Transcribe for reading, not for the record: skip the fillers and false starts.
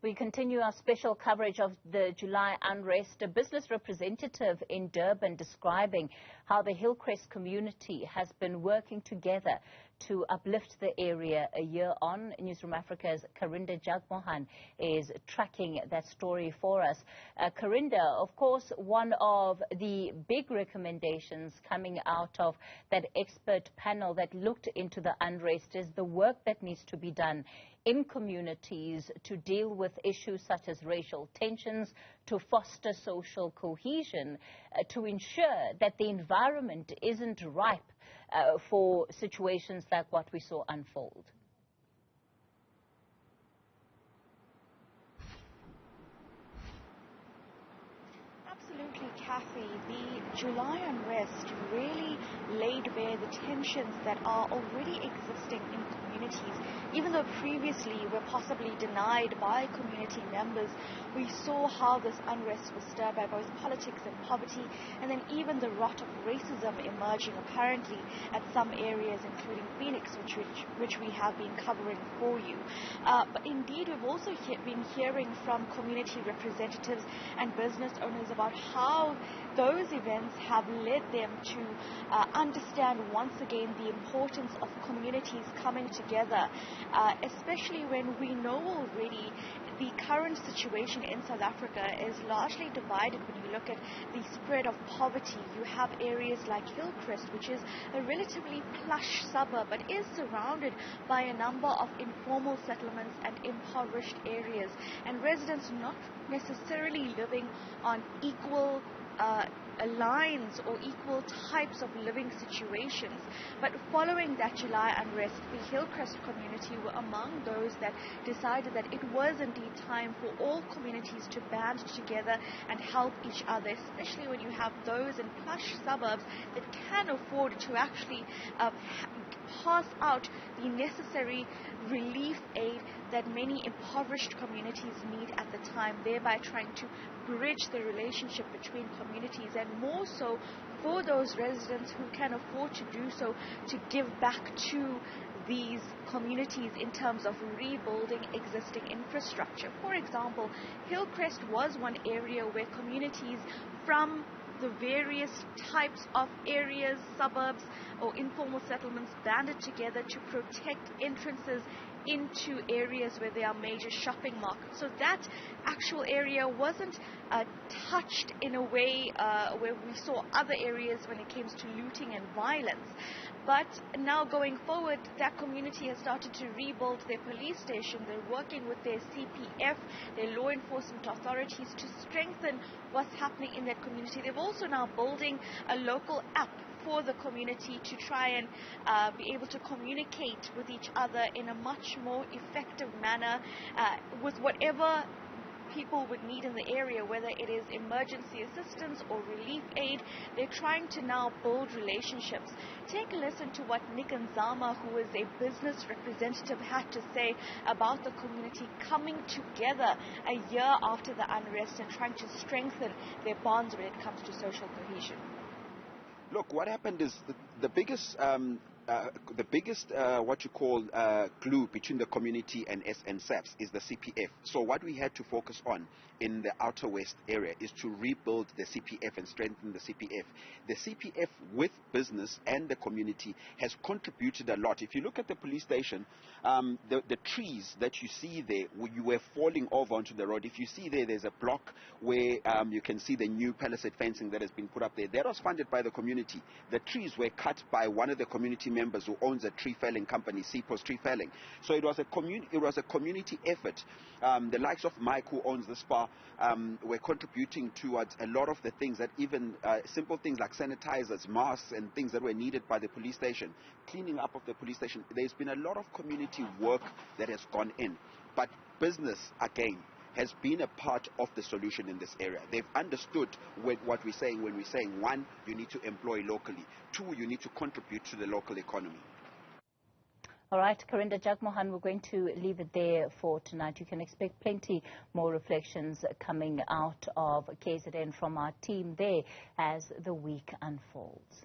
We continue our special coverage of the July unrest. A business representative in Durban describing how the Hillcrest community has been working together to uplift the area a year on. Newzroom Afrika's Karinda Jagmohan is tracking that story for us. Karinda, of course, one of the big recommendations coming out of that expert panel that looked into the unrest is the work that needs to be done in communities to deal with issues such as racial tensions, to foster social cohesion, to ensure that the environment isn't ripe for situations like what we saw unfold. Absolutely, Kathy. The July unrest really laid bare the tensions that are already existing in communities. Even though previously were possibly denied by community members, we saw how this unrest was stirred by both politics and poverty, and then even the rot of racism emerging apparently at some areas, including Phoenix, which we have been covering for you. But indeed, we've also been hearing from community representatives and business owners about how those events have led them to understand once again the importance of communities coming together, especially when we know already the current situation in South Africa is largely divided. When you look at the spread of poverty, you have areas like Hillcrest, which is a relatively plush suburb, but is surrounded by a number of informal settlements and impoverished areas, and residents not necessarily living on equal lines or equal types of living situations. But following that July unrest, the Hillcrest community were among those that decided that it was indeed time for all communities to band together and help each other, especially when you have those in plush suburbs that can afford to actually pass out the necessary relief aid that many impoverished communities need at the time, thereby trying to bridge the relationship between communities, and more so for those residents who can afford to do so, to give back to these communities in terms of rebuilding existing infrastructure. For example, Hillcrest was one area where communities from the various types of areas, suburbs or informal settlements banded together to protect entrances into areas where there are major shopping markets. So that actual area wasn't touched in a way where we saw other areas when it came to looting and violence. But now going forward, that community has started to rebuild their police station. They're working with their CPF, their law enforcement authorities, to strengthen what's happening in that community. They're also now building a local app for the community to try and be able to communicate with each other in a much more effective manner with whatever people would need in the area, whether it is emergency assistance or relief aid. They're trying to now build relationships. Take a listen to what Nick Nzama, who is a business representative, had to say about the community coming together a year after the unrest and trying to strengthen their bonds when it comes to social cohesion. Look, what happened is the biggest what you call glue between the community and SAPS is the CPF. So what we had to focus on in the Outer West area is to rebuild the CPF and strengthen the CPF. The CPF with business and the community has contributed a lot. If you look at the police station, the trees that you see there, you were falling over onto the road. If you see there's a block where you can see the new palisade fencing that has been put up there. That was funded by the community. The trees were cut by one of the community members who owns a tree felling company, Seapost Tree Felling. So it was a community effort. The likes of Mike, who owns the spa, were contributing towards a lot of the things that even simple things like sanitizers, masks and things that were needed by the police station, cleaning up of the police station. There's been a lot of community work that has gone in. But business, again, has been a part of the solution in this area. They've understood what we're saying when we're saying, one, you need to employ locally. Two, you need to contribute to the local economy. All right, Karinda Jagmohan, we're going to leave it there for tonight. You can expect plenty more reflections coming out of KZN from our team there as the week unfolds.